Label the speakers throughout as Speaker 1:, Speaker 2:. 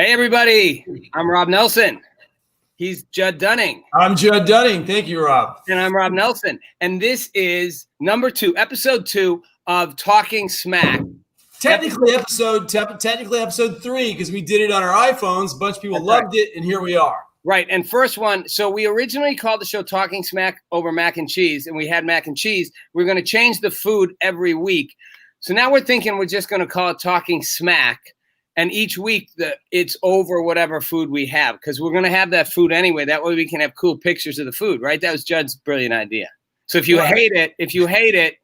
Speaker 1: Hey, everybody. I'm Rob Nelson. He's Judd Dunning.
Speaker 2: I'm Judd Dunning. Thank you, Rob.
Speaker 1: And I'm Rob Nelson. And this is episode 2 of Talking Smack.
Speaker 2: Technically episode 3, because we did it on our iPhones. A bunch of people loved it, and here we are.
Speaker 1: Right. And first one. So we originally called the show Talking Smack over mac and cheese, and we had mac and cheese. We're going to change the food every week. So now we're thinking we're just going to call it Talking Smack. And each week it's over whatever food we have, because we're going to have that food anyway. That way we can have cool pictures of the food, right? That was Judd's brilliant idea. So if you hate it,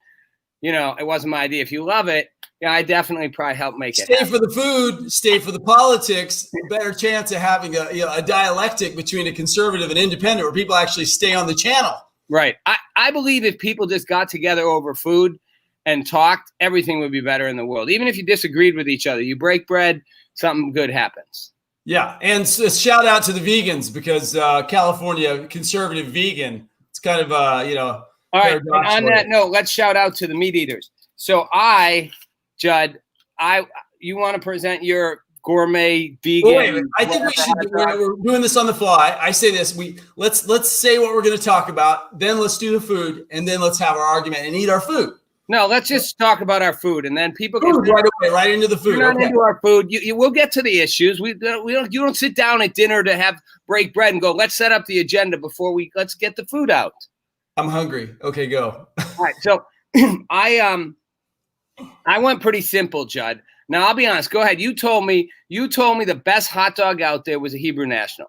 Speaker 1: you know, it wasn't my idea. If you love it, yeah, I definitely probably help make it.
Speaker 2: Stay for the food, stay for the politics. Better chance of having a dialectic between a conservative and independent, where people actually stay on the channel.
Speaker 1: Right. I believe if people just got together over food and talked, everything would be better in the world. Even if you disagreed with each other, you break bread, something good happens.
Speaker 2: Yeah, and shout out to the vegans, because California conservative vegan. It's kind of
Speaker 1: All right. On that note, let's shout out to the meat eaters. So Judd, you want to present your gourmet vegan?
Speaker 2: Wait, I think we should. We're doing this on the fly. I say this: let's say what we're going to talk about, then let's do the food, and then let's have our argument and eat our food.
Speaker 1: No, let's just talk about our food, and then people can
Speaker 2: right into the food.
Speaker 1: You're not into our food. We'll get to the issues. You don't sit down at dinner to break bread and go, let's set up the agenda before let's get the food out.
Speaker 2: I'm hungry. Okay, go.
Speaker 1: All right, so I went pretty simple, Judd. Now I'll be honest. Go ahead. You told me the best hot dog out there was a Hebrew National.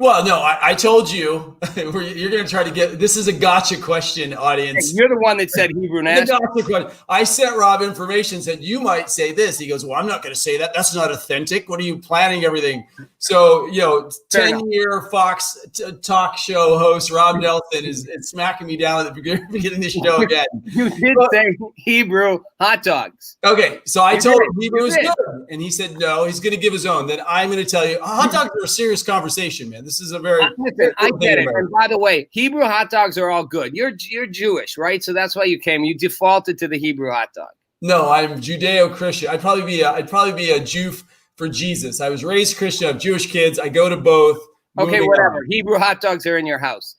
Speaker 2: Well, no, I told you you're going to try to get – this is a gotcha question, audience.
Speaker 1: Hey, you're the one that said Hebrew National.
Speaker 2: I sent Rob information, said you might say this. He goes, well, I'm not going to say that. That's not authentic. What are you planning everything? So, 10-year Fox talk show host Rob Nelson is smacking me down at the beginning of the show again.
Speaker 1: You did say Hebrew hot dogs.
Speaker 2: Okay, so I told him Hebrew was good. And he said, no, he's going to give his own. Then I'm going to tell you, hot dogs are a serious conversation, man. This is a very
Speaker 1: I get it. And by the way, Hebrew hot dogs are all good. You're Jewish, right? So that's why you came. You defaulted to the Hebrew hot dog.
Speaker 2: No, I'm Judeo-Christian. I'd probably be a Jew for Jesus. I was raised Christian. I have Jewish kids. I go to both.
Speaker 1: Okay, whatever. Hebrew hot dogs are in your house.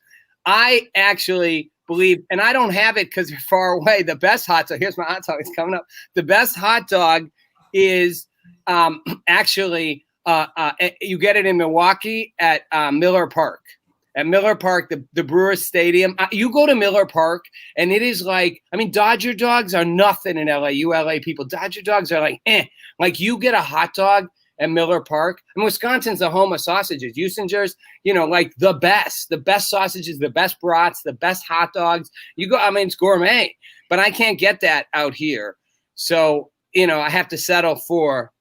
Speaker 1: I actually believe, and I don't have it because you're far away. The best hot dog. Here's my hot dog. It's coming up. The best hot dog is actually. You get it in Milwaukee at Miller Park. At Miller Park, the Brewers Stadium. You go to Miller Park, and it is like, Dodger dogs are nothing in LA. You LA people, Dodger dogs are like, eh. Like, you get a hot dog at Miller Park. Wisconsin's the home of sausages. Ussinger's, like the best sausages, the best brats, the best hot dogs. You go, it's gourmet, but I can't get that out here. So, I have to settle for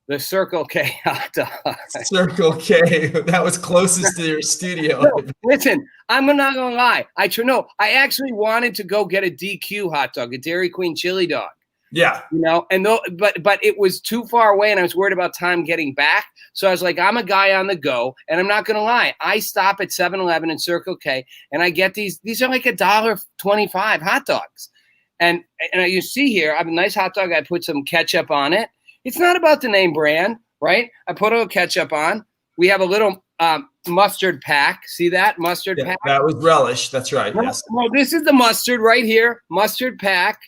Speaker 1: the Circle K hot dog.
Speaker 2: Circle K. That was closest to your studio.
Speaker 1: No, listen, I'm not going to lie. I actually wanted to go get a DQ hot dog, a Dairy Queen chili dog.
Speaker 2: Yeah.
Speaker 1: But it was too far away, and I was worried about time getting back. So I was like, I'm a guy on the go, and I'm not going to lie. I stop at 7-Eleven and Circle K, and I get these are like $1.25 hot dogs. And you see here, I have a nice hot dog. I put some ketchup on it. It's not about the name brand, right? I put a little ketchup on. We have a little mustard pack. See that? Mustard pack?
Speaker 2: That was relish. That's right. Yes.
Speaker 1: No, this is the mustard right here. Mustard pack.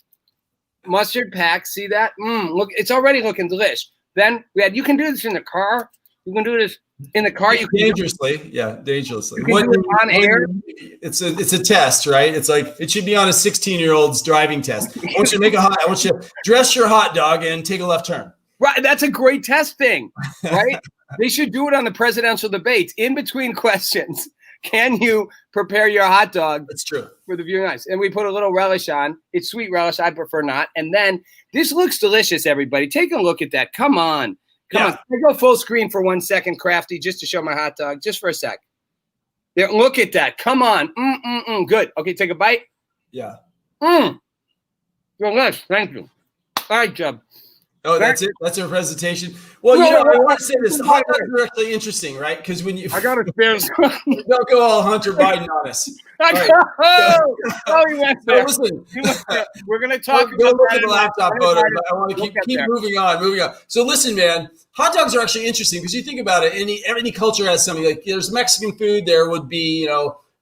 Speaker 1: Mustard pack. See that? Look, it's already looking delish. Then you can do this in the car. You can do this in the car. You can
Speaker 2: dangerously. Dangerously.
Speaker 1: You can do it on air.
Speaker 2: It's a test, right? It's like it should be on a 16-year-old's driving test. I want you to dress your hot dog and take a left turn.
Speaker 1: Right, that's a great test thing, right? They should do it on the presidential debates. In between questions, can you prepare your hot dog?
Speaker 2: That's true.
Speaker 1: For the viewing eyes. And we put a little relish on. It's sweet relish. I prefer not. And then this looks delicious, everybody. Take a look at that. Come on. Come on. I go full screen for 1 second, Crafty, just to show my hot dog. Just for a sec. There, look at that. Come on. Good. Okay, take a bite.
Speaker 2: Yeah.
Speaker 1: Delicious. Thank you. All right, Jub.
Speaker 2: Oh, that's it. That's our presentation. Well, I want to say this: hot dogs are actually interesting, right? Because when you,
Speaker 1: I got a spare.
Speaker 2: Don't go all Hunter Biden on us. All right.
Speaker 1: He went there.
Speaker 2: So listen,
Speaker 1: we're going to talk.
Speaker 2: Go look at the laptop photo. I want to keep moving on. So listen, man, hot dogs are actually interesting because you think about it. Any culture has something like there's Mexican food. There would be,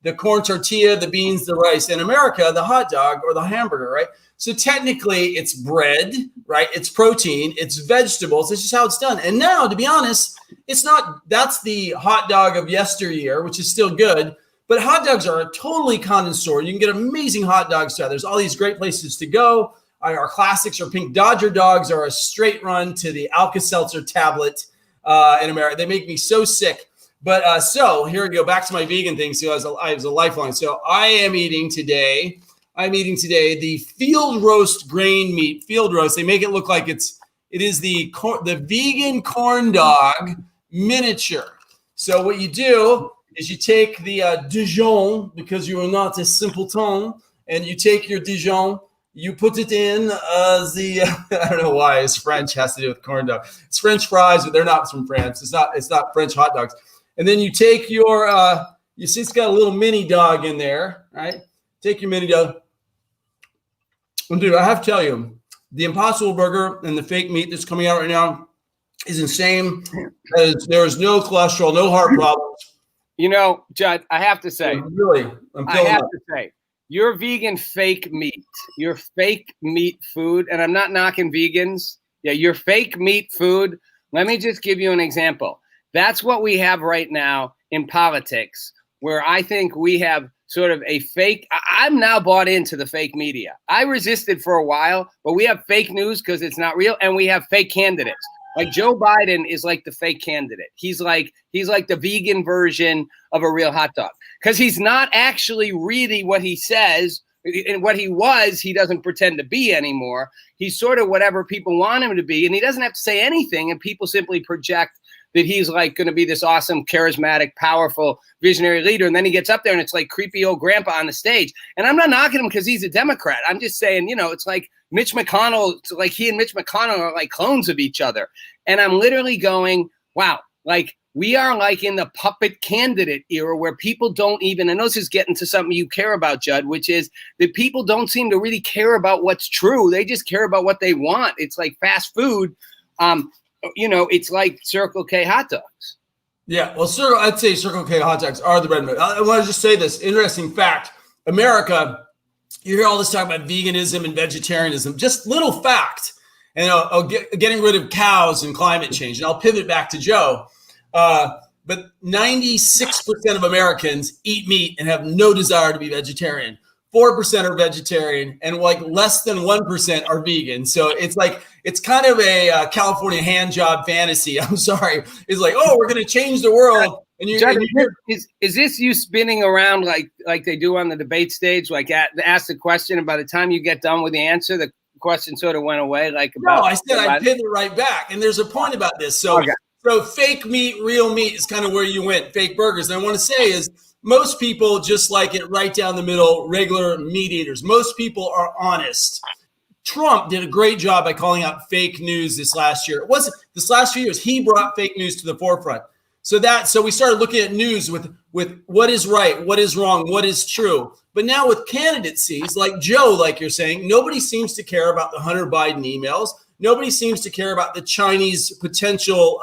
Speaker 2: the corn tortilla, the beans, the rice. In America, the hot dog or the hamburger, right? So technically, it's bread, right? It's protein, it's vegetables. It's just how it's done. And now, to be honest, it's not. That's the hot dog of yesteryear, which is still good. But hot dogs are a totally common store. You can get amazing hot dogs. There's all these great places to go. Our classics are Pink Dodger dogs, are a straight run to the Alka-Seltzer tablet in America. They make me so sick. But so here we go. Back to my vegan thing. So I was a lifeline. So I am eating today. I'm eating today the field roast grain meat. Field roast. They make it look like it is the vegan corn dog miniature. So what you do is you take the Dijon, because you are not a simpleton, and you take your Dijon, you put it in I don't know why it's French, has to do with corn dog. It's French fries, but they're not from France. It's not French hot dogs. And then you take your you see it's got a little mini dog in there, right? Take your mini dog. And dude, I have to tell you, the Impossible Burger and the fake meat that's coming out right now is insane. There is no cholesterol, no heart problems.
Speaker 1: Judd, I have to say, your vegan fake meat, your fake meat food, and I'm not knocking vegans. Yeah, your fake meat food. Let me just give you an example. That's what we have right now in politics, where I think we have sort of a fake. I'm now bought into the fake media. I resisted for a while, but we have fake news because it's not real, and we have fake candidates. Like Joe Biden is like the fake candidate. He's like the vegan version of a real hot dog because he's not actually really what he says. And what he was, he doesn't pretend to be anymore. He's sort of whatever people want him to be, and he doesn't have to say anything, and people simply project that he's like going to be this awesome, charismatic, powerful, visionary leader. And then he gets up there and it's like creepy old grandpa on the stage. And I'm not knocking him because he's a Democrat. I'm just saying, it's like Mitch McConnell, like he and Mitch McConnell are like clones of each other. And I'm literally going, wow, like we are like in the puppet candidate era where people don't even, and this is getting to something you care about, Judd, which is that people don't seem to really care about what's true. They just care about what they want. It's like fast food. It's like Circle K hot dogs.
Speaker 2: Yeah, well, I'd say Circle K hot dogs are the bread and butter. I want to just say this interesting fact. America, you hear all this talk about veganism and vegetarianism. Just little fact, and getting rid of cows and climate change. And I'll pivot back to Joe. But 96% of Americans eat meat and have no desire to be vegetarian. 4% are vegetarian, and like less than 1% are vegan. So it's kind of a California hand job fantasy. I'm sorry. It's like, oh, we're going to change the world. And
Speaker 1: is this you spinning around like they do on the debate stage? Like ask the question, and by the time you get done with the answer, the question sort of went away. No,
Speaker 2: I said I'd pivot right back. And there's a point about this. So, So fake meat, real meat is kind of where you went. Fake burgers. And I want to say is, most people just like it right down the middle, regular meat eaters. Most people are honest. Trump did a great job by calling out fake news this last year. It wasn't this last few years. He brought fake news to the forefront. So we started looking at news with what is right, what is wrong, what is true. But now with candidacies like Joe, like you're saying, nobody seems to care about the Hunter Biden emails. Nobody seems to care about the Chinese potential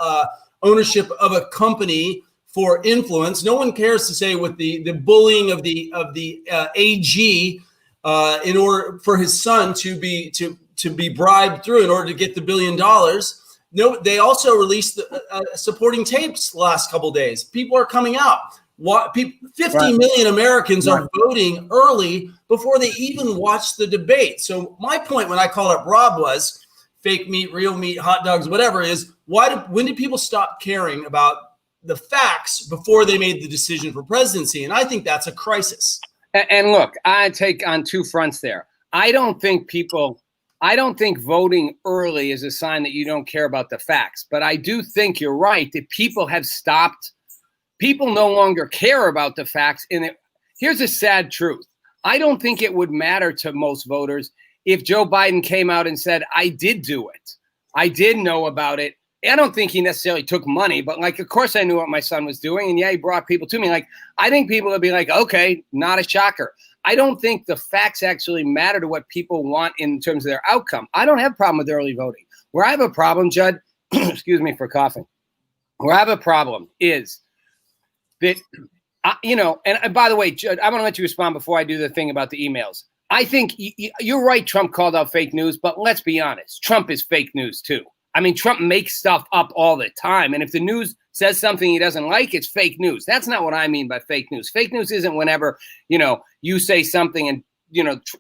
Speaker 2: ownership of a company for influence. No one cares to say with the bullying of the AG in order for his son to be bribed through in order to get the $1 billion. No, they also released supporting tapes the last couple of days. People are coming out. 50 million Americans are voting early before they even watch the debate. So my point when I called up Rob was fake meat, real meat, hot dogs, whatever is when did people stop caring about the facts before they made the decision for presidency? And I think that's a crisis.
Speaker 1: And look, I take on two fronts there. I don't think voting early is a sign that you don't care about the facts. But I do think you're right that people have stopped. People no longer care about the facts. And here's a sad truth. I don't think it would matter to most voters if Joe Biden came out and said, I did do it. I did know about it. I don't think he necessarily took money, but like, of course I knew what my son was doing. And yeah, he brought people to me. Like, I think people would be like, okay, not a shocker. I don't think the facts actually matter to what people want in terms of their outcome. I don't have a problem with early voting. Where I have a problem, Judd, excuse me for coughing. Where I have a problem is that, and by the way, Judd, I'm going to let you respond before I do the thing about the emails. I think you're right. Trump called out fake news, but let's be honest. Trump is fake news too. I mean, Trump makes stuff up all the time. And if the news says something he doesn't like, it's fake news. That's not what I mean by fake news. Fake news isn't whenever, you say something and,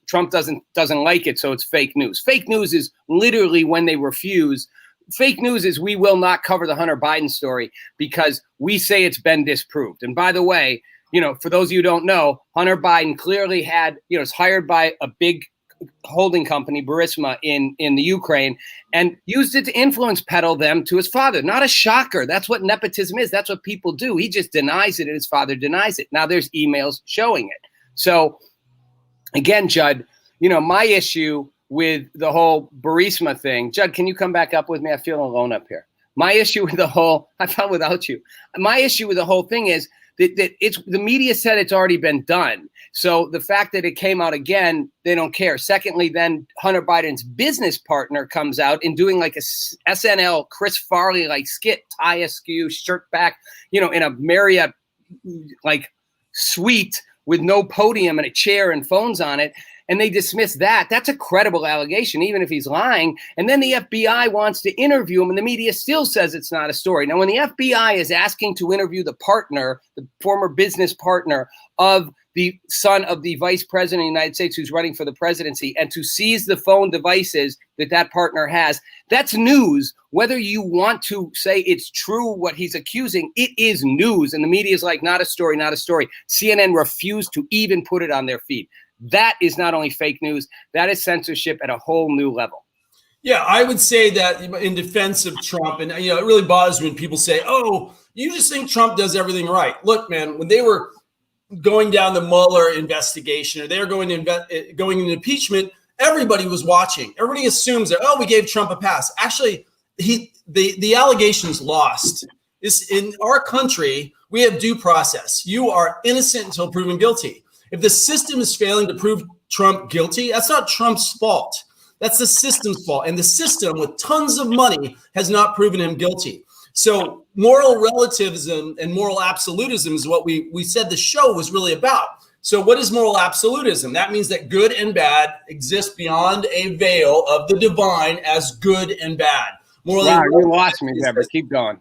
Speaker 1: Trump doesn't like it, so it's fake news. Fake news is literally when they refuse. Fake news is we will not cover the Hunter Biden story because we say it's been disproved. And by the way, for those of you who don't know, Hunter Biden clearly had, is hired by a big holding company, Burisma, in the Ukraine, and used it to influence peddle them to his father. Not a shocker. That's what nepotism is. That's what people do. He just denies it and his father denies it. Now there's emails showing it. So again, Judd, my issue with the whole Burisma thing, Judd, can you come back up with me? I feel alone up here. My issue with I found without you. My issue with the whole thing is that it's the media said it's already been done. So the fact that it came out again, they don't care. Secondly, then Hunter Biden's business partner comes out and doing like a SNL Chris Farley like skit, tie askew, shirt back, in a Marriott like suite with no podium and a chair and phones on it. And they dismiss that. That's a credible allegation, even if he's lying. And then the FBI wants to interview him, and the media still says it's not a story. Now, when the FBI is asking to interview the partner, the former business partner of the son of the vice president of the United States who's running for the presidency, and to seize the phone devices that partner has, that's news. Whether you want to say it's true what he's accusing, it is news. And the media is like, not a story, not a story. CNN refused to even put it on their feed. That is not only fake news, that is censorship at a whole new level.
Speaker 2: Yeah, I would say that in defense of Trump, and it really bothers me when people say, oh, you just think Trump does everything right. Look, man, when they were going down the Mueller investigation, or they were going into impeachment, everybody was watching. Everybody assumes that, we gave Trump a pass. Actually, the allegation's lost. In our country, we have due process. You are innocent until proven guilty. If the system is failing to prove Trump guilty, that's not Trump's fault. That's the system's fault. And the system, with tons of money, has not proven him guilty. So moral relativism and moral absolutism is what we said the show was really about. So what is moral absolutism? That means that good and bad exist beyond a veil of the divine as good and bad.
Speaker 1: Wow, you lost me, Deborah. Keep going.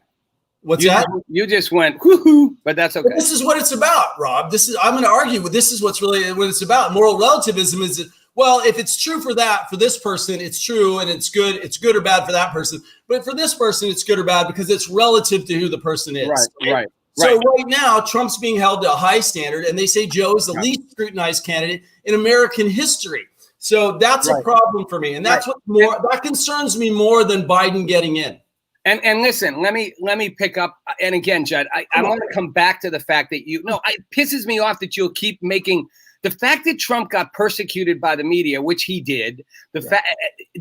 Speaker 2: What's that?
Speaker 1: You just went whoo-hoo, but that's okay.
Speaker 2: But this is what it's about, Rob. I'm going to argue with this is what's really what it's about. Moral relativism is that, well, if it's true for this person, it's true and it's good or bad for that person. But for this person, it's good or bad because it's relative to who the person is.
Speaker 1: Right.
Speaker 2: So right now, Trump's being held to a high standard, and they say Joe is the least scrutinized candidate in American history. So that's a problem for me, and that's that concerns me more than Biden getting in.
Speaker 1: And listen, let me pick up. And again, Judd, I want to come back to the fact that it pisses me off that you'll keep making the fact that Trump got persecuted by the media, which he did. The fact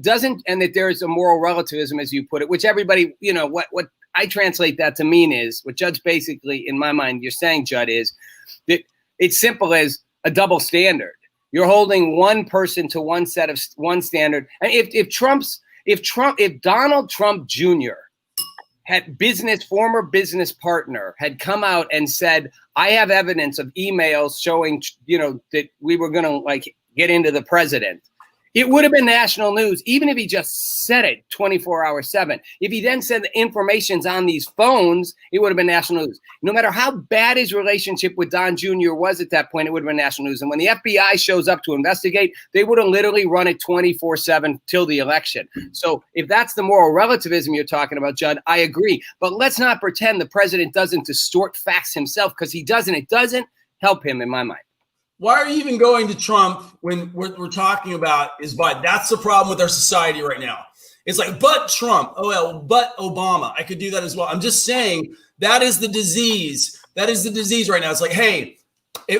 Speaker 1: doesn't, and that there is a moral relativism, as you put it, which everybody, what I translate that to mean is what Judd's basically, in my mind, you're saying, Judd, is that it's simple as a double standard. You're holding one person to one standard. And if Donald Trump Jr. former business partner had come out and said, I have evidence of emails showing, that we were going to get into the president, it would have been national news, even if he just said it 24/7. If he then said the information's on these phones, it would have been national news. No matter how bad his relationship with Don Jr. was at that point, it would have been national news. And when the FBI shows up to investigate, they would have literally run it 24/7 till the election. So if that's the moral relativism you're talking about, Judd, I agree. But let's not pretend the president doesn't distort facts himself, because he doesn't. It doesn't help him in my mind.
Speaker 2: Why are you even going to Trump when what we're talking about is Biden? That's the problem with our society right now. It's like, but Trump, but Obama. I could do that as well. I'm just saying that is the disease. That is the disease right now. It's like, hey,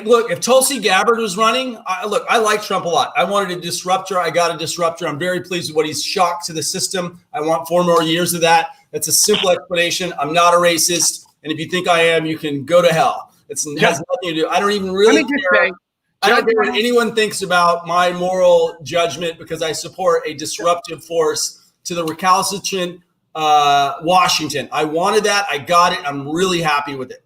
Speaker 2: Look, if Tulsi Gabbard was running, I like Trump a lot. I wanted a disruptor. I got a disruptor. I'm very pleased with what he's shocked to the system. I want 4 more years of that. That's a simple explanation. I'm not a racist. And if you think I am, you can go to hell. It has nothing to do. I don't even really care. I don't care what anyone thinks about my moral judgment because I support a disruptive force to the recalcitrant Washington. I wanted that. I got it. I'm really happy with it.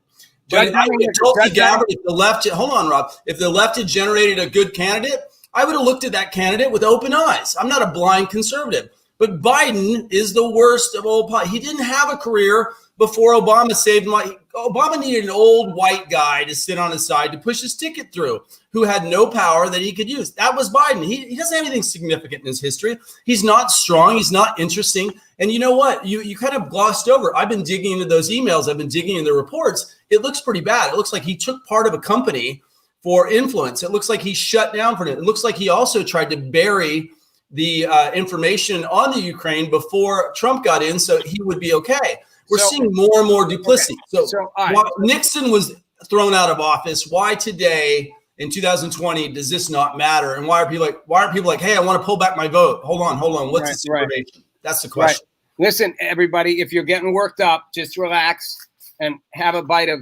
Speaker 2: But if Tulsi Gabbard, if the left, hold on, Rob, if the left had generated a good candidate, I would have looked at that candidate with open eyes. I'm not a blind conservative. But Biden is the worst of all. He didn't have a career before Obama saved him. Obama needed an old white guy to sit on his side to push his ticket through, who had no power that he could use. That was Biden. He doesn't have anything significant in his history. He's not strong. He's not interesting. And you know what? You kind of glossed over. I've been digging into those emails. I've been digging into the reports. It looks pretty bad. It looks like he took part of a company for influence. It looks like he shut down for it. It looks like he also tried to bury the information on the Ukraine before Trump got in so he would be okay. We're seeing more and more duplicity. Okay. So while Nixon was thrown out of office, why today in 2020 does this not matter? And why are people like, hey, I want to pull back my vote? Hold on. What's this information? Right. That's the question.
Speaker 1: Right. Listen, everybody, if you're getting worked up, just relax and have a bite of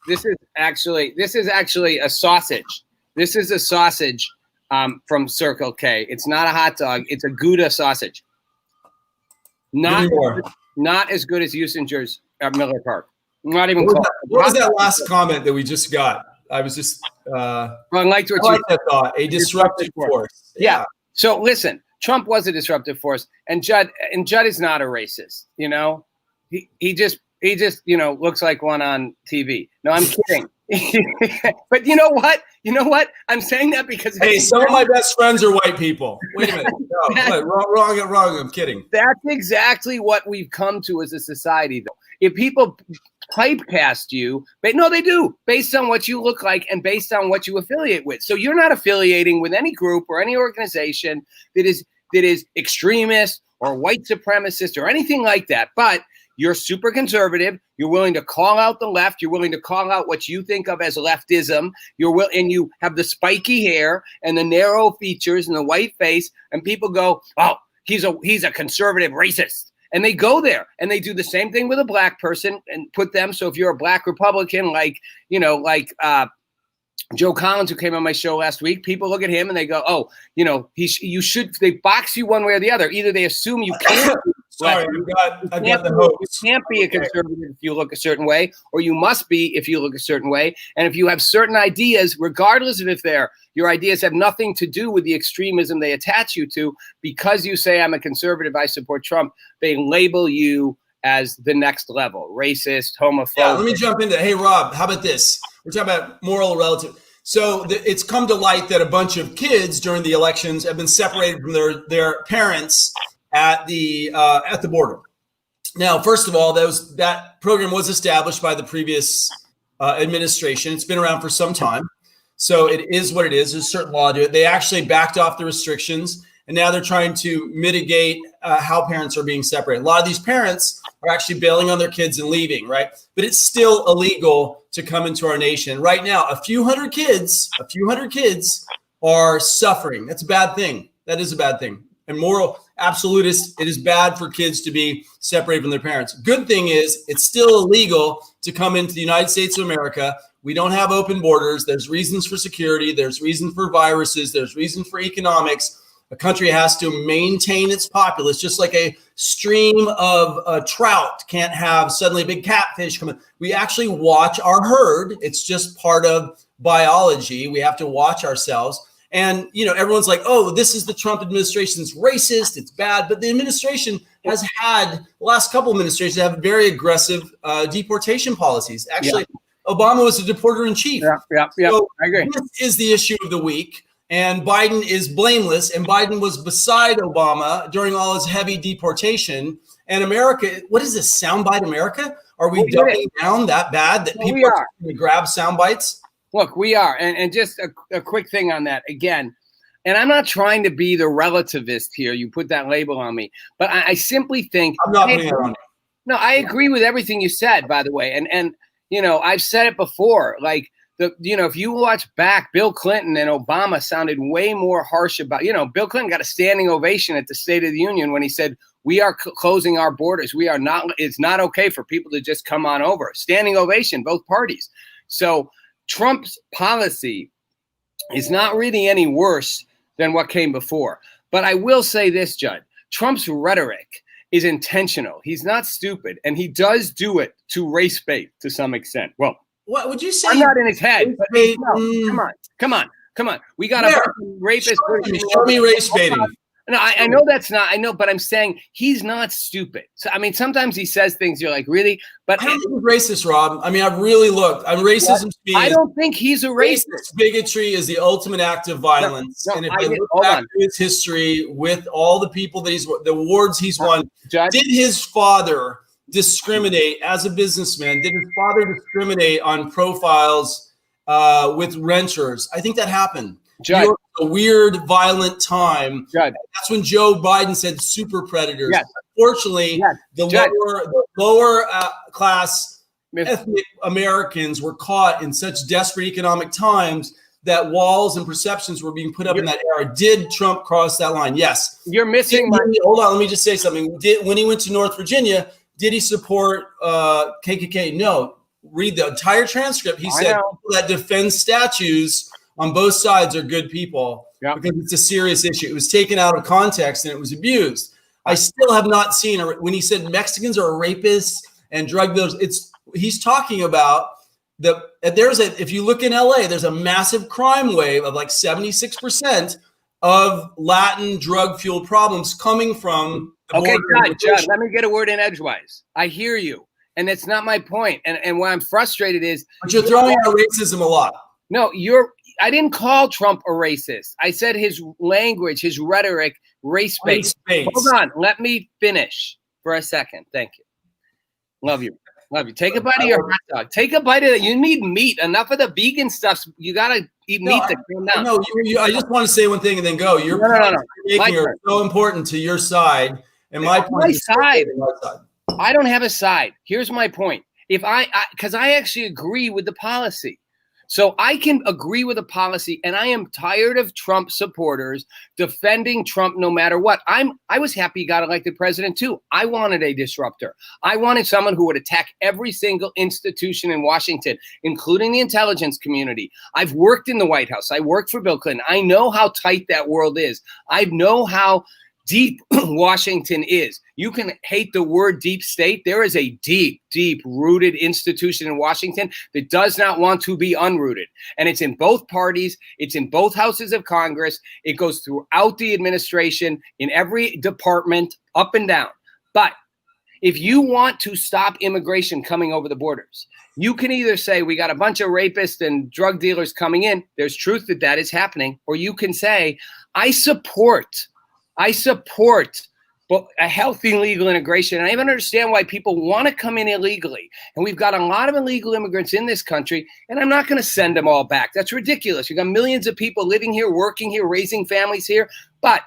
Speaker 1: this is actually a sausage. This is a sausage from Circle K. It's not a hot dog. It's a Gouda sausage. Not as good as Ussinger's at Miller Park. Not even close.
Speaker 2: What was that last comment that we just got? I was just
Speaker 1: I liked
Speaker 2: that thought. A disruptive force.
Speaker 1: Yeah. So listen, Trump was a disruptive force, and Judd is not a racist. You know, he just looks like one on TV. No, I'm kidding. But you know what? I'm saying that because
Speaker 2: some of my best friends are white people. Wait a minute. No, wrong. I'm kidding.
Speaker 1: That's exactly what we've come to as a society, though. If people typecast you, they do based on what you look like and based on what you affiliate with. So you're not affiliating with any group or any organization that is extremist or white supremacist or anything like that. But you're super conservative. You're willing to call out the left. You're willing to call out what you think of as leftism. And you have the spiky hair and the narrow features and the white face. And people go, "Oh, he's a conservative racist." And they go there and they do the same thing with a black person and put them. So if you're a black Republican, like Joe Collins, who came on my show last week, people look at him and they go, "Oh, they box you one way or the other. Either they assume you can't."
Speaker 2: Sorry, I got the host.
Speaker 1: You can't be a conservative if you look a certain way, or you must be if you look a certain way. And if you have certain ideas, regardless of if your ideas have nothing to do with the extremism they attach you to, because you say I'm a conservative, I support Trump, they label you as the next level, racist, homophobic.
Speaker 2: Yeah, let me jump into. Hey, Rob, how about this? We're talking about moral relative. So it's come to light that a bunch of kids during the elections have been separated from their parents at the border. Now, first of all, that program was established by the previous administration. It's been around for some time. So it is what it is. There's a certain law to it. They actually backed off the restrictions, and now they're trying to mitigate how parents are being separated. A lot of these parents are actually bailing on their kids and leaving, right? But it's still illegal to come into our nation. Right now, a few hundred kids are suffering. That's a bad thing. That is a bad thing. And moral absolutist, it is bad for kids to be separated from their parents. Good thing is it's still illegal to come into the United States of America. We don't have open borders. There's reasons for security. There's reason for viruses. There's reason for economics. A country has to maintain its populace, just like a stream of trout can't have suddenly a big catfish come in. We actually watch our herd. It's just part of biology. We have to watch ourselves. And, everyone's like, oh, this is the Trump administration's racist. It's bad. But the administration has had, the last couple of administrations have very aggressive deportation policies. Actually, Obama was a deporter in chief.
Speaker 1: Yeah,
Speaker 2: so
Speaker 1: I agree.
Speaker 2: This is the issue of the week. And Biden is blameless. And Biden was beside Obama during all his heavy deportation. And America, what is this, soundbite America? Are we doubling down that bad that people are going to grab sound bites?
Speaker 1: Look, we are. And just a quick thing on that again. And I'm not trying to be the relativist here. You put that label on me. But I simply think
Speaker 2: I'm not putting it on you.
Speaker 1: No, I agree with everything you said, by the way. And I've said it before. Like if you watch back, Bill Clinton and Obama sounded way more harsh about, Bill Clinton got a standing ovation at the State of the Union when he said, we are closing our borders. It's not okay for people to just come on over. Standing ovation, both parties. So Trump's policy is not really any worse than what came before. But I will say this, Judd, Trump's rhetoric is intentional. He's not stupid, and he does do it to race bait to some extent. Well,
Speaker 2: what would you say?
Speaker 1: I'm not in his head. But no, come on. We got a rapist.
Speaker 2: Show me race baiting.
Speaker 1: No, I know that's not. I know, but I'm saying he's not stupid. So I mean, sometimes he says things you're like, really? But
Speaker 2: I don't think he's racist, Rob. I mean, I've really looked. Racism.
Speaker 1: I don't think he's a racist.
Speaker 2: Bigotry is the ultimate act of violence. And if you look back to his history with all the people that the awards he's won, Judge? Did his father discriminate as a businessman? Did his father discriminate on profiles with renters? I think that happened. Judge. A weird, violent time. Judge. That's when Joe Biden said super predators. Yes. Unfortunately, yes. The lower class ethnic Americans were caught in such desperate economic times that walls and perceptions were being put up in that era. Did Trump cross that line? Yes.
Speaker 1: You're missing.
Speaker 2: Hold on. Let me just say something. When he went to North Virginia, did he support KKK? No. Read the entire transcript. He said people that defend statues on both sides are good people because it's a serious issue. It was taken out of context and it was abused. I still have not seen when he said Mexicans are rapists and drug dealers. He's talking about if you look in LA, there's a massive crime wave of like 76% of Latin drug fueled problems coming from.
Speaker 1: Okay, Judd, let me get a word in edgewise. I hear you, and it's not my point. And why I'm frustrated is,
Speaker 2: but you're throwing out racism a lot.
Speaker 1: No, I didn't call Trump a racist. I said his language, his rhetoric, race-based. Hold on. Let me finish for a second. Thank you. Love you. Take a bite of your hot dog. Take a bite of it. You need meat. Enough of the vegan stuff. You got to eat meat to calm down.
Speaker 2: No, I just want to say one thing and then go. Your points you're making are so important to your side. And my point is
Speaker 1: side. I don't have a side. Here's my point. Because I actually agree with the policy. So I can agree with a policy, and I am tired of Trump supporters defending Trump no matter what. I was happy he got elected president too. I wanted a disruptor. I wanted someone who would attack every single institution in Washington, including the intelligence community. I've worked in the White House. I worked for Bill Clinton. I know how tight that world is. I know how deep Washington is. You can hate the word deep state. There is a deep, deep rooted institution in Washington that does not want to be unrooted. And it's in both parties. It's in both houses of Congress. It goes throughout the administration, in every department, up and down. But if you want to stop immigration coming over the borders, you can either say we got a bunch of rapists and drug dealers coming in. There's truth that is happening. Or you can say, I support a healthy legal integration. And I even understand why people want to come in illegally. And we've got a lot of illegal immigrants in this country, and I'm not going to send them all back. That's ridiculous. You've got millions of people living here, working here, raising families here. But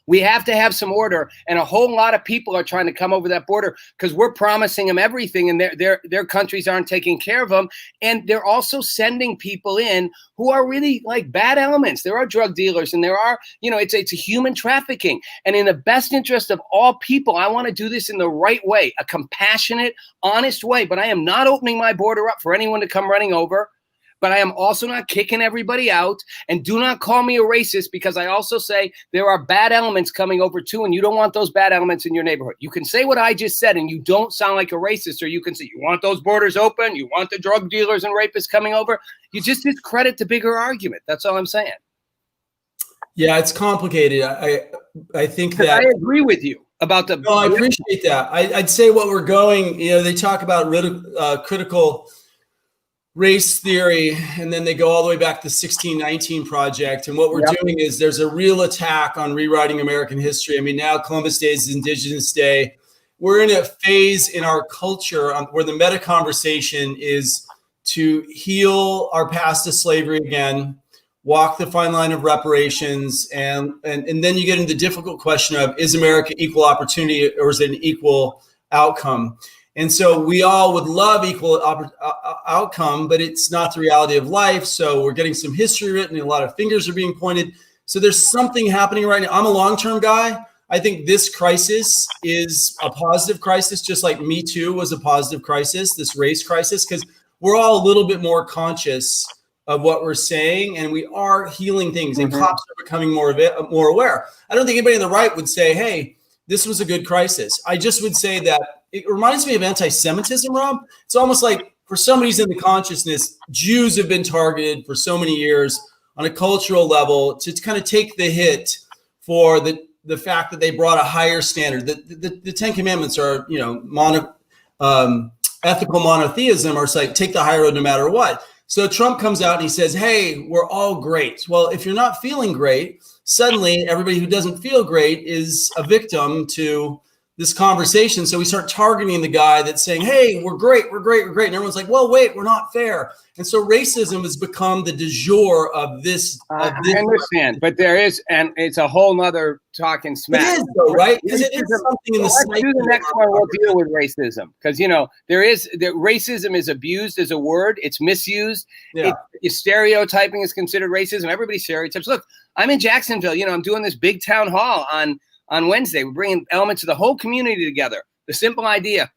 Speaker 1: we have to have some order, and a whole lot of people are trying to come over that border because we're promising them everything, and their countries aren't taking care of them. And they're also sending people in who are really like bad elements. There are drug dealers, and there are, it's a human trafficking. And in the best interest of all people, I want to do this in the right way, a compassionate, honest way. But I am not opening my border up for anyone to come running over. But I am also not kicking everybody out. And do not call me a racist, because I also say there are bad elements coming over too, and you don't want those bad elements in your neighborhood. You can say what I just said, and you don't sound like a racist. Or you can say you want those borders open, you want the drug dealers and rapists coming over. You just discredit the bigger argument. That's all I'm saying.
Speaker 2: Yeah, it's complicated. I think that
Speaker 1: I agree with you about the.
Speaker 2: No, I appreciate that. I'd say what we're going. They talk about critical race theory, and then they go all the way back to the 1619 Project. And what we're doing is there's a real attack on rewriting American history. I mean, now Columbus Day is Indigenous Day. We're in a phase in our culture where the meta conversation is to heal our past to slavery again, walk the fine line of reparations, and then you get into the difficult question of, is America equal opportunity or is it an equal outcome? And so we all would love equal outcome, but it's not the reality of life. So we're getting some history written and a lot of fingers are being pointed. So there's something happening right now. I'm a long-term guy. I think this crisis is a positive crisis, just like Me Too was a positive crisis, this race crisis, because we're all a little bit more conscious of what we're saying, and we are healing things, and cops are becoming more aware. I don't think anybody on the right would say, hey, this was a good crisis. I just would say that it reminds me of anti-Semitism, Rob. It's almost like for some reason in the consciousness, Jews have been targeted for so many years on a cultural level to kind of take the hit for the fact that they brought a higher standard. The Ten Commandments are, ethical monotheism, or like take the high road no matter what. So Trump comes out and he says, hey, we're all great. Well, if you're not feeling great, suddenly everybody who doesn't feel great is a victim to this conversation. So we start targeting the guy that's saying, hey, we're great. And everyone's like, well, wait, we're not fair. And so racism has become the du jour of this. I
Speaker 1: understand, but there is, and it's a whole nother talking smack.
Speaker 2: It is though, right? Because it is something in the
Speaker 1: psyche. Let's do the next one. We'll deal with racism, because racism is abused as a word. It's misused. Yeah. Stereotyping is considered racism. Everybody stereotypes. Look, I'm in Jacksonville. I'm doing this big town hall on Wednesday. We're bringing elements of the whole community together. The simple idea.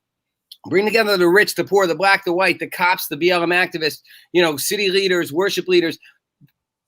Speaker 1: Bring together the rich, the poor, the black, the white, the cops, the BLM activists, city leaders, worship leaders,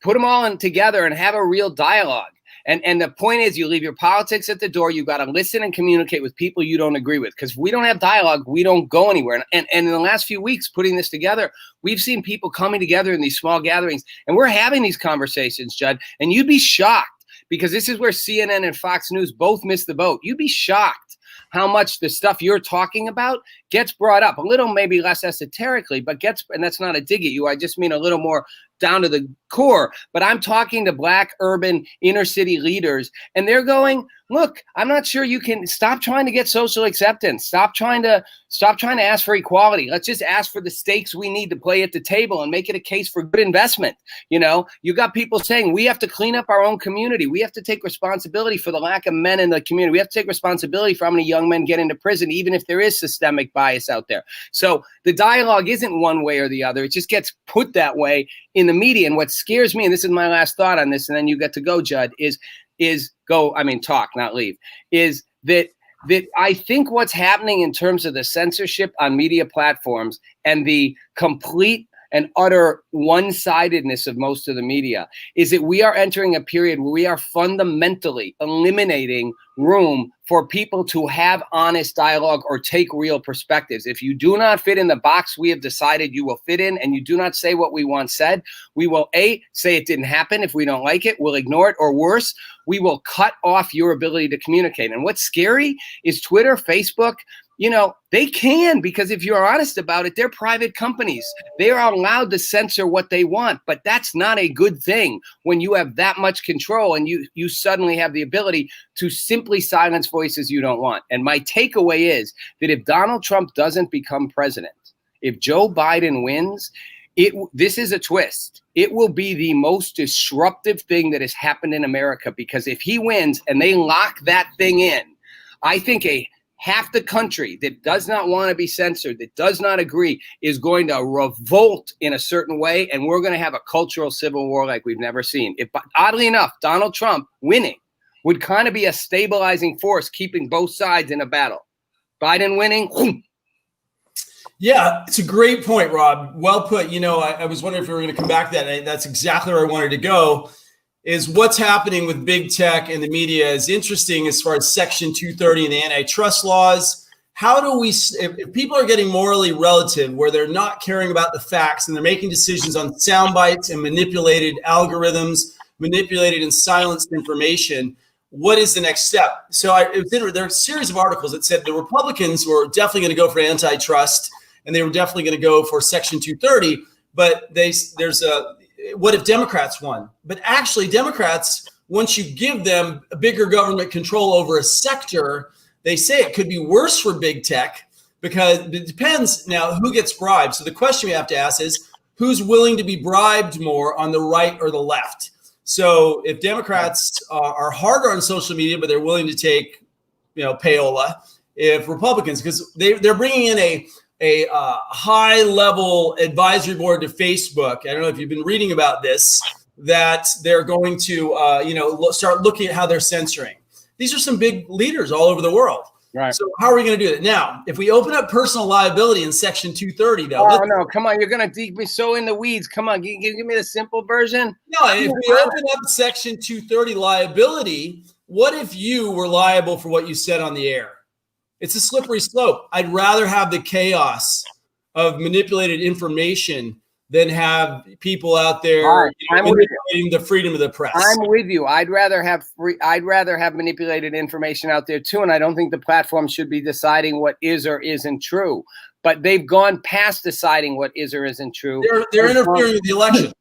Speaker 1: put them all in together and have a real dialogue. And the point is, you leave your politics at the door. You got to listen and communicate with people you don't agree with, because if we don't have dialogue, we don't go anywhere. And in the last few weeks, putting this together, we've seen people coming together in these small gatherings, and we're having these conversations, Judd, and you'd be shocked, because this is where CNN and Fox News both missed the boat. You'd be shocked how much the stuff you're talking about gets brought up, a little maybe less esoterically, but and that's not a dig at you. I just mean a little more down to the core. But I'm talking to black urban inner city leaders, and they're going, look, I'm not sure you can stop trying to get social acceptance. Stop trying to ask for equality. Let's just ask for the stakes we need to play at the table and make it a case for good investment. You got people saying we have to clean up our own community. We have to take responsibility for the lack of men in the community. We have to take responsibility for how many young men get into prison, even if there is systemic bias out there. So the dialogue isn't one way or the other. It just gets put that way in the media. And what scares me, and this is my last thought on this, and then you get to go, Judd, talk, not leave, is that I think what's happening in terms of the censorship on media platforms and the complete and utter one-sidedness of most of the media is that we are entering a period where we are fundamentally eliminating room for people to have honest dialogue or take real perspectives. If you do not fit in the box we have decided you will fit in, and you do not say what we want said, we will say it didn't happen. If we don't like it, we'll ignore it, or worse, we will cut off your ability to communicate. And what's scary is Twitter, Facebook, they can, because if you're honest about it, they're private companies. They are allowed to censor what they want, but that's not a good thing when you have that much control and you suddenly have the ability to simply silence voices you don't want. And my takeaway is that if Donald Trump doesn't become president, if Joe Biden wins, this is a twist. It will be the most disruptive thing that has happened in America, because if he wins and they lock that thing in, I think half the country that does not want to be censored, that does not agree, is going to revolt in a certain way, and we're going to have a cultural civil war like we've never seen. Oddly enough, Donald Trump winning would kind of be a stabilizing force, keeping both sides in a battle. Biden winning.
Speaker 2: Yeah, it's a great point, Rob. Well put. I was wondering if we were going to come back to that. That's exactly where I wanted to go. Is what's happening with big tech and the media is interesting as far as Section 230 and the antitrust laws. How do we, if people are getting morally relative, where they're not caring about the facts and they're making decisions on sound bites and manipulated algorithms, manipulated and silenced information, what is the next step? So there are a series of articles that said the Republicans were definitely going to go for antitrust, and they were definitely going to go for Section 230, but what if Democrats won? But actually, Democrats, once you give them a bigger government control over a sector, they say it could be worse for big tech, because it depends now who gets bribed. So the question we have to ask is, who's willing to be bribed more on the right or the left? So if Democrats are harder on social media, but they're willing to take, payola, if Republicans, because they're bringing in a high level advisory board to Facebook. I don't know if you've been reading about this, that they're going to start looking at how they're censoring. These are some big leaders all over the world.
Speaker 1: Right.
Speaker 2: So how are we going to do that? Now, if we open up personal liability in Section 230, though.
Speaker 1: Oh, no, come on. You're going to dig me so in the weeds. Come on. Give me the simple version.
Speaker 2: No, if we open up Section 230 liability, what if you were liable for what you said on the air? It's a slippery slope. I'd rather have the chaos of manipulated information than have people out there manipulating the freedom of the press.
Speaker 1: I'm with you. I'd rather have manipulated information out there too, and I don't think the platform should be deciding what is or isn't true. But they've gone past deciding what is or isn't true.
Speaker 2: They're interfering with the election.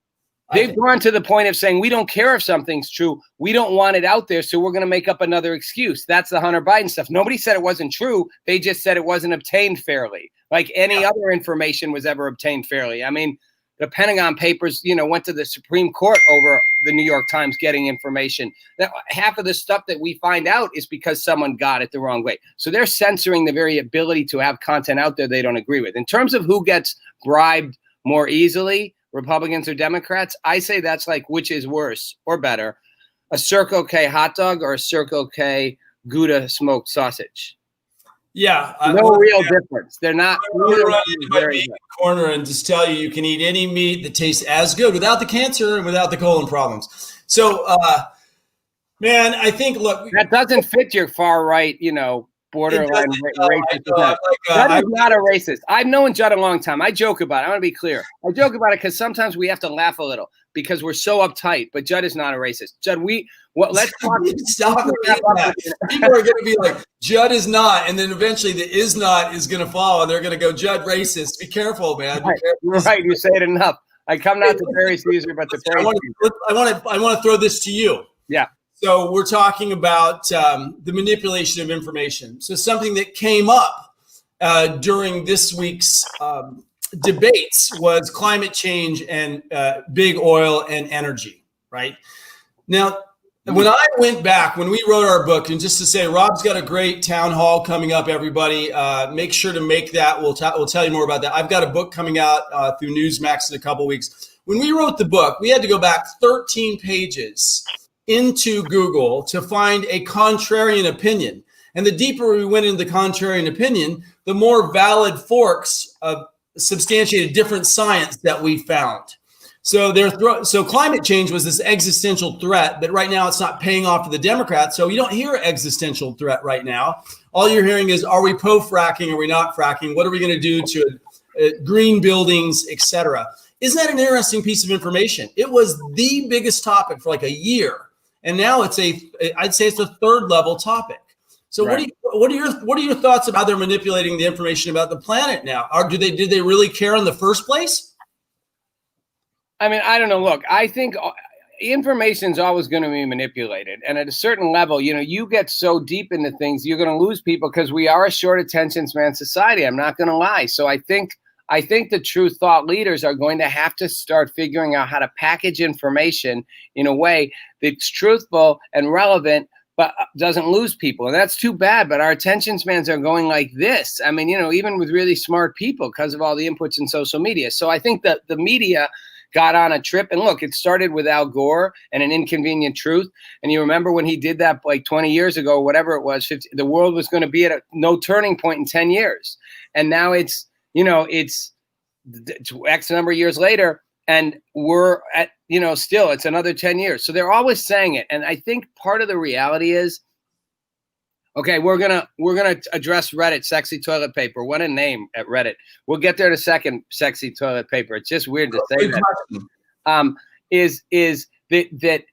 Speaker 1: They've gone to the point of saying, we don't care if something's true. We don't want it out there, so we're going to make up another excuse. That's the Hunter Biden stuff. Nobody said it wasn't true. They just said it wasn't obtained fairly, like any other information was ever obtained fairly. I mean, the Pentagon Papers, went to the Supreme Court over the New York Times getting information. That half of the stuff that we find out is because someone got it the wrong way. So they're censoring the very ability to have content out there they don't agree with. In terms of who gets bribed more easily, Republicans or Democrats, I say that's like which is worse or better, a Circle K hot dog or a Circle K Gouda smoked sausage.
Speaker 2: Yeah.
Speaker 1: No real difference. They're not.
Speaker 2: Corner and just tell you can eat any meat that tastes as good without the cancer and without the colon problems. So, man, I think, look.
Speaker 1: That doesn't fit your far right, borderline racist. Judd is not a racist. I've known Judd a long time. I joke about it. I want to be clear. I joke about it because sometimes we have to laugh a little because we're so uptight. But Judd is not a racist. Judd, let's talk.
Speaker 2: Stop that. People are going to be like, Judd is not, and then eventually the is not is going to follow, and they're going to go, Judd racist. Be careful, man. Be careful.
Speaker 1: Right. You say it enough. I come not to bury Caesar, but to praise Caesar.
Speaker 2: I want to throw this to you.
Speaker 1: Yeah.
Speaker 2: So we're talking about the manipulation of information. So something that came up during this week's debates was climate change and big oil and energy, right? Now, when I went back, when we wrote our book, and just to say, Rob's got a great town hall coming up, everybody. Make sure to make that. We'll tell you more about that. I've got a book coming out through Newsmax in a couple weeks. When we wrote the book, we had to go back 13 pages into Google to find a contrarian opinion. And the deeper we went into the contrarian opinion, the more valid forks of substantiated different science that we found. So climate change was this existential threat, but right now it's not paying off to the Democrats. So you don't hear existential threat right now. All you're hearing is, are we pro-fracking? Are we not fracking? What are we going to do to green buildings, et cetera? Isn't that an interesting piece of information? It was the biggest topic for like a year. And now I'd say it's a third level topic. So right. What are your thoughts about how they're manipulating the information about the planet now? Did they really care in the first place?
Speaker 1: I mean, I don't know. Look, I think information is always going to be manipulated. And at a certain level, you get so deep into things, you're going to lose people because we are a short attention span society. I'm not going to lie. So I think the true thought leaders are going to have to start figuring out how to package information in a way that's truthful and relevant, but doesn't lose people. And that's too bad. But our attention spans are going like this. I mean, even with really smart people because of all the inputs in social media. So I think that the media got on a trip. And look, it started with Al Gore and An Inconvenient Truth. And you remember when he did that like 20 years ago, whatever it was, the world was going to be at no turning point in 10 years. And now it's X number of years later, and we're at, still it's another 10 years. So they're always saying it. And I think part of the reality is, okay, we're gonna address Reddit, sexy toilet paper. What a name at Reddit. We'll get there in a second, sexy toilet paper. It's just weird to say that. Is that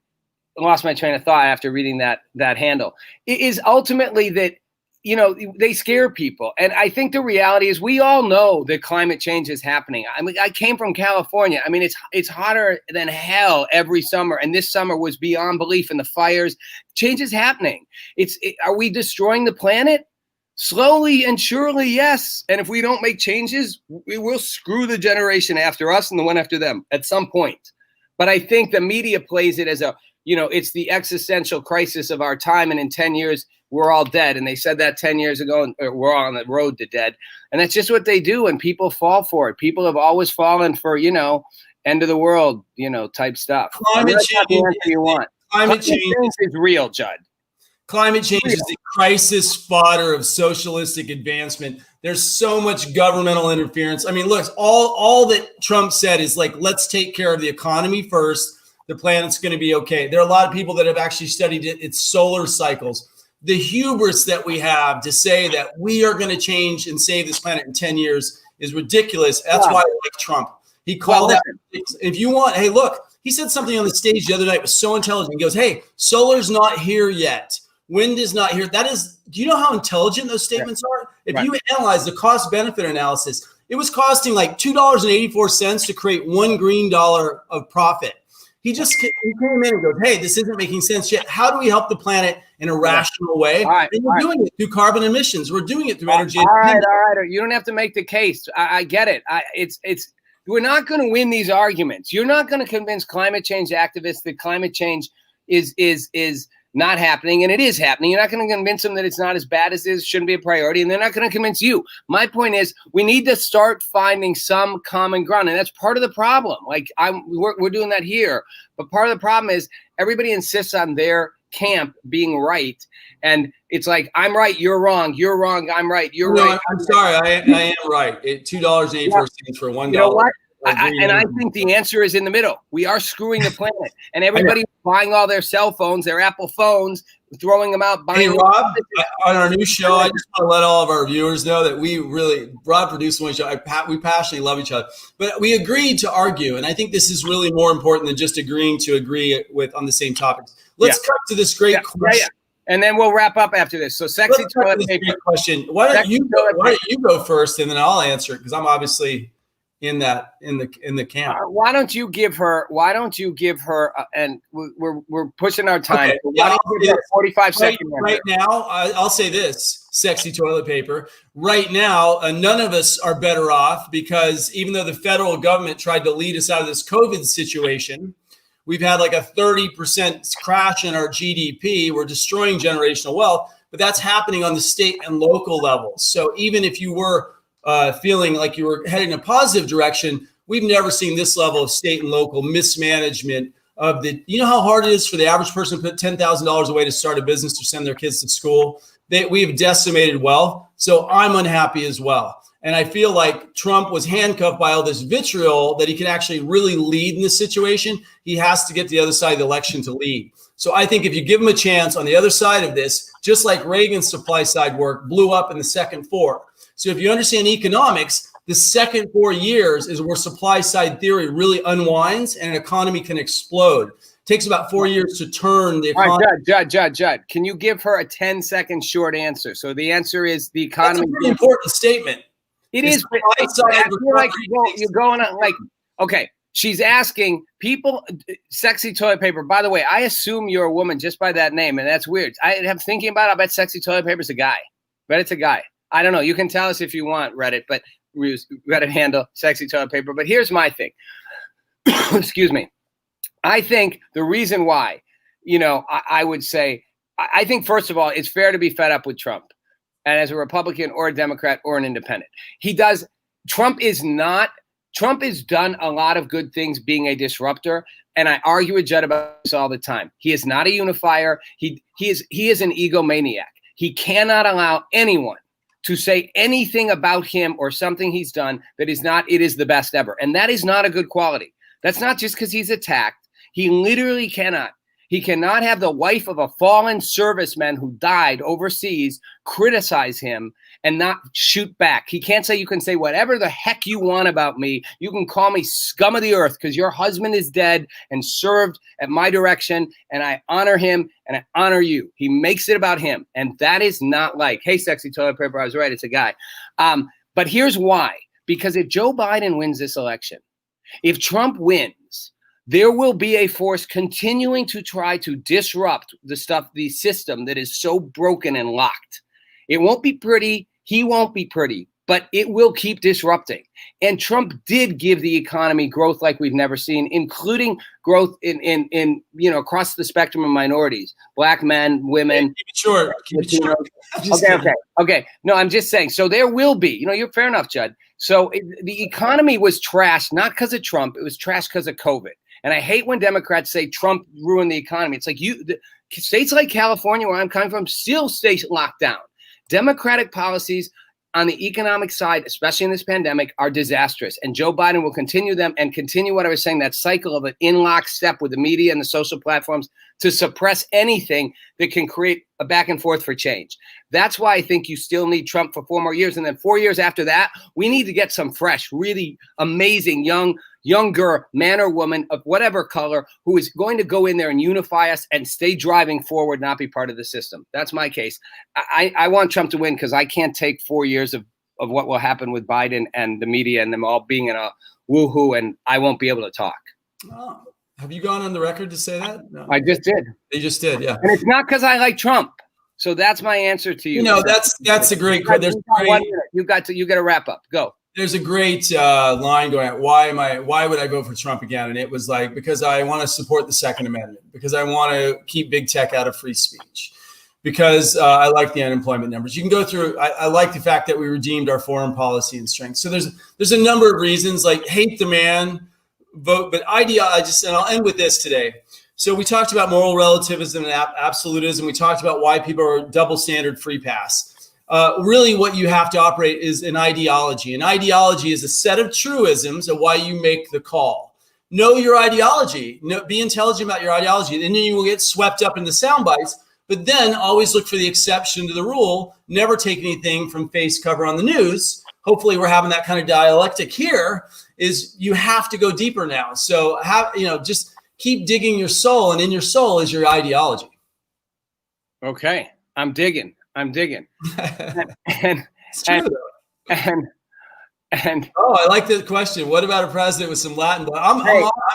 Speaker 1: I lost my train of thought after reading that handle. It is ultimately that they scare people. And I think the reality is we all know that climate change is happening. I mean, I came from California. I mean, it's hotter than hell every summer. And this summer was beyond belief in the fires. Change is happening. Are we destroying the planet? Slowly and surely, yes. And if we don't make changes, we will screw the generation after us and the one after them at some point. But I think the media plays it as it's the existential crisis of our time. And in 10 years, we're all dead. And they said that 10 years ago, and we're on the road to dead. And that's just what they do. And people fall for it. People have always fallen for, end of the world, type stuff.
Speaker 2: Climate change.
Speaker 1: The answer you want.
Speaker 2: Climate change
Speaker 1: is real, Judd.
Speaker 2: Climate change is the crisis fodder of socialistic advancement. There's so much governmental interference. I mean, look, all that Trump said is like, let's take care of the economy first. The planet's going to be okay. There are a lot of people that have actually studied its solar cycles. The hubris that we have to say that we are going to change and save this planet in 10 years is ridiculous. That's why I like Trump. He called that. If you want, hey, look, he said something on the stage the other night. It was so intelligent. He goes, hey, solar's not here yet. Wind is not here. That is, do you know how intelligent those statements are? If you analyze the cost benefit analysis, it was costing like $2.84 to create $1 green of profit. He came in and goes, hey, this isn't making sense yet. How do we help the planet in a rational way? And we're doing it through carbon emissions. We're doing it through energy.
Speaker 1: All right. You don't have to make the case. I get it. We're not going to win these arguments. You're not going to convince climate change activists that climate change is not happening, and it is happening. You're not going to convince them that it's not as bad as it is, shouldn't be a priority, and they're not going to convince you. My point is, we need to start finding some common ground, and that's part of the problem. Like we're doing that here, but part of the problem is everybody insists on their camp being right, and it's like, I'm right, you're wrong, you're wrong, I'm right, you're right.
Speaker 2: I'm sorry, I am right. $2.84 for $1.
Speaker 1: You know what? I think the answer is in the middle. We are screwing the planet, and everybody's buying all their cell phones, their Apple phones, throwing them out.
Speaker 2: Hey, Rob, on our new show, I just want to let all of our viewers know that Rob produced one show. We passionately love each other, but we agreed to argue, and I think this is really more important than just agreeing to agree with on the same topics. Let's come to this great question.
Speaker 1: And then we'll wrap up after this. So, sexy toilet paper
Speaker 2: question. Why don't you go first, and then I'll answer it because I'm obviously in the camp.
Speaker 1: Why don't you give her? And we're pushing our time.
Speaker 2: Okay. Yeah,
Speaker 1: 45 seconds.
Speaker 2: Right now, I'll say this: sexy toilet paper. Right now, none of us are better off because even though the federal government tried to lead us out of this COVID situation, we've had like a 30% crash in our GDP. We're destroying generational wealth, but that's happening on the state and local levels. So even if you were feeling like you were heading in a positive direction, we've never seen this level of state and local mismanagement of you know how hard it is for the average person to put $10,000 away to start a business or send their kids to school. We've decimated wealth. So I'm unhappy as well. And I feel like Trump was handcuffed by all this vitriol that he could actually really lead in this situation. He has to get to the other side of the election to lead. So I think if you give him a chance on the other side of this, just like Reagan's supply side work blew up in the second 4. So if you understand economics, the second 4 years is where supply side theory really unwinds and an economy can explode. It takes about 4 years to turn the economy.
Speaker 1: All right, Judd, can you give her a 10-second short answer? So the answer is the economy.
Speaker 2: That's a pretty important statement.
Speaker 1: It is. I feel like you're going on like, okay, she's asking people, sexy toilet paper. By the way, I assume you're a woman just by that name, and that's weird. I am thinking about it. I bet sexy toilet paper is a guy. Bet it's a guy. I don't know. You can tell us if you want, Reddit, but Reddit handle sexy toilet paper. But here's my thing. Excuse me. I think the reason why, I would say, I think, first of all, it's fair to be fed up with Trump. And as a Republican or a Democrat or an independent, Trump has done a lot of good things being a disruptor. And I argue with Judd about this all the time. He is not a unifier. He is an egomaniac. He cannot allow anyone to say anything about him or something he's done that is not, it is the best ever. And that is not a good quality. That's not just because he's attacked. He literally cannot. He cannot have the wife of a fallen serviceman who died overseas criticize him and not shoot back. He can't say, you can say whatever the heck you want about me. You can call me scum of the earth because your husband is dead and served at my direction, and I honor him and I honor you. He makes it about him. And that is not like, hey, sexy toilet paper, I was right, it's a guy. But here's why. Because if Joe Biden wins this election, if Trump wins, there will be a force continuing to try to disrupt the system that is so broken and locked. It won't be pretty. He won't be pretty. but it will keep disrupting. And Trump did give the economy growth like we've never seen, including growth in across the spectrum of minorities, Black men, women.
Speaker 2: Keep it short.
Speaker 1: Okay. No, I'm just saying. So there will be, you're fair enough, Judd. So the economy was trashed, not because of Trump. It was trashed because of COVID. And I hate when Democrats say Trump ruined the economy. It's like states like California, where I'm coming from, still stay locked down. Democratic policies on the economic side, especially in this pandemic, are disastrous. And Joe Biden will continue them and continue what I was saying, that cycle of an in lockstep with the media and the social platforms to suppress anything that can create a back and forth for change. That's why I think you still need Trump for 4 more years. And then 4 years after that, we need to get some fresh, really amazing, younger man or woman of whatever color who is going to go in there and unify us and stay driving forward, not be part of the system. That's my case. I want Trump to win because I can't take 4 years of what will happen with Biden and the media and them all being in a woohoo, and I won't be able to talk.
Speaker 2: Oh, have you gone on the record to say that? No.
Speaker 1: I just did.
Speaker 2: You just did, yeah.
Speaker 1: And it's not because I like Trump. So that's my answer to you.
Speaker 2: That's a great question.
Speaker 1: You got to wrap up. Go.
Speaker 2: There's a great line going out. Why would I vote for Trump again? And it was like, because I want to support the Second Amendment, because I want to keep big tech out of free speech, because I like the unemployment numbers. You can go through. I like the fact that we redeemed our foreign policy and strength. So there's a number of reasons, like hate the man, vote, but ideology. And I'll end with this today. So we talked about moral relativism and absolutism. We talked about why people are double standard free pass. Really what you have to operate is an ideology. An ideology is a set of truisms of why you make the call. Know your ideology. Be intelligent about your ideology. And then you will get swept up in the sound bites, but then always look for the exception to the rule. Never take anything from face cover on the news. Hopefully we're having that kind of dialectic here. Is you have to go deeper now. So just keep digging your soul, and in your soul is your ideology.
Speaker 1: Okay. I'm digging. and
Speaker 2: it's true,
Speaker 1: and
Speaker 2: I like the question. What about a president with some Latin? I'm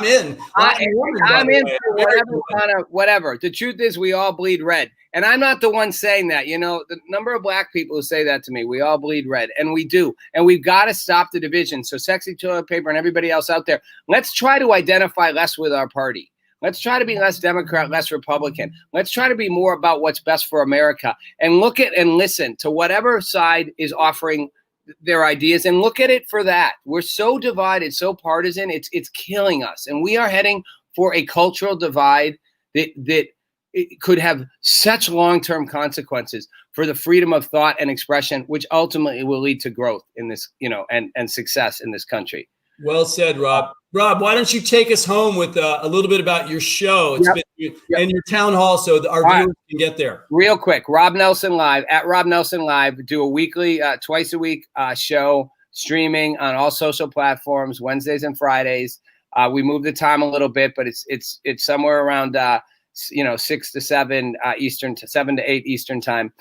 Speaker 2: in.
Speaker 1: I'm in for whatever. The truth is, we all bleed red, and I'm not the one saying that. The number of Black people who say that to me, we all bleed red, and we do, and we've got to stop the division. So, Sexy Toilet Paper and everybody else out there, let's try to identify less with our party. Let's try to be less Democrat, less Republican. Let's try to be more about what's best for America, and look at and listen to whatever side is offering their ideas, and look at it for that. We're so divided, so partisan. It's killing us, and we are heading for a cultural divide that it could have such long-term consequences for the freedom of thought and expression, which ultimately will lead to growth in this, and success in this country.
Speaker 2: Well said, Rob. Rob, why don't you take us home with a little bit about your show and your town hall so that our viewers can get there.
Speaker 1: Real quick, Rob Nelson Live, at Rob Nelson Live, do a weekly, twice a week show, streaming on all social platforms, Wednesdays and Fridays. We move the time a little bit, but it's somewhere around 6 to 7 Eastern, 7 to 8 Eastern time.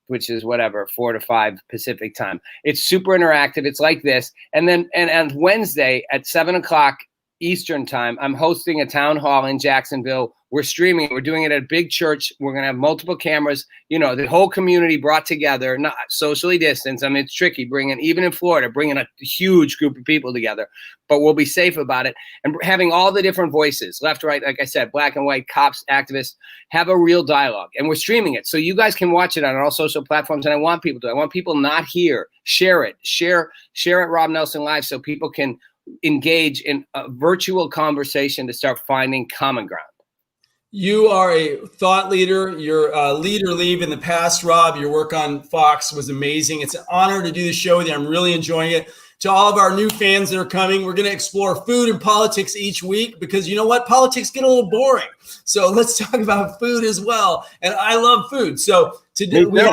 Speaker 1: Which is 4 to 5 Pacific time. It's super interactive. It's like this. And then and Wednesday at 7 o'clock Eastern time, I'm hosting a town hall in Jacksonville. We're streaming. We're doing it at a big church. We're going to have multiple cameras, the whole community brought together, not socially distanced. I mean, it's tricky even in Florida, bringing a huge group of people together, but we'll be safe about it. And having all the different voices, left, right, like I said, Black and white, cops, activists, have a real dialogue. And we're streaming it. So you guys can watch it on all social platforms. And I want people not here, share it, share at Rob Nelson Live so people can engage in a virtual conversation to start finding common ground.
Speaker 2: You are a thought leader. You're a leader in the past, Rob. Your work on Fox was amazing. It's an honor to do the show with you. I'm really enjoying it. To all of our new fans that are coming, we're going to explore food and politics each week because you know what? Politics get a little boring. So let's talk about food as well. And I love food. So today we had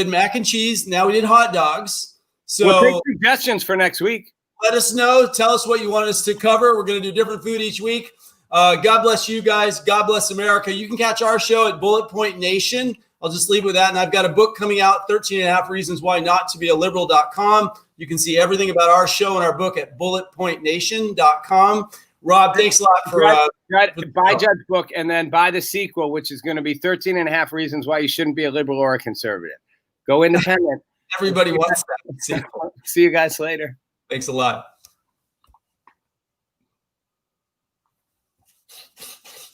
Speaker 2: mac and cheese. Now we did hot dogs. So
Speaker 1: we'll take suggestions for next week.
Speaker 2: Let us know. Tell us what you want us to cover. We're going to do different food each week. God bless you guys. God bless America. You can catch our show at Bullet Point Nation. I'll just leave with that. And I've got a book coming out, 13 and a half Reasons Why Not to Be a Liberal.com. You can see everything about our show and our book at bulletpointnation.com. Rob, thanks a lot for
Speaker 1: buy Judd's book and then buy the sequel, which is going to be 13 and a half Reasons Why You Shouldn't Be a Liberal or a Conservative. Go independent.
Speaker 2: Everybody wants that sample.
Speaker 1: See you guys later.
Speaker 2: Thanks a lot.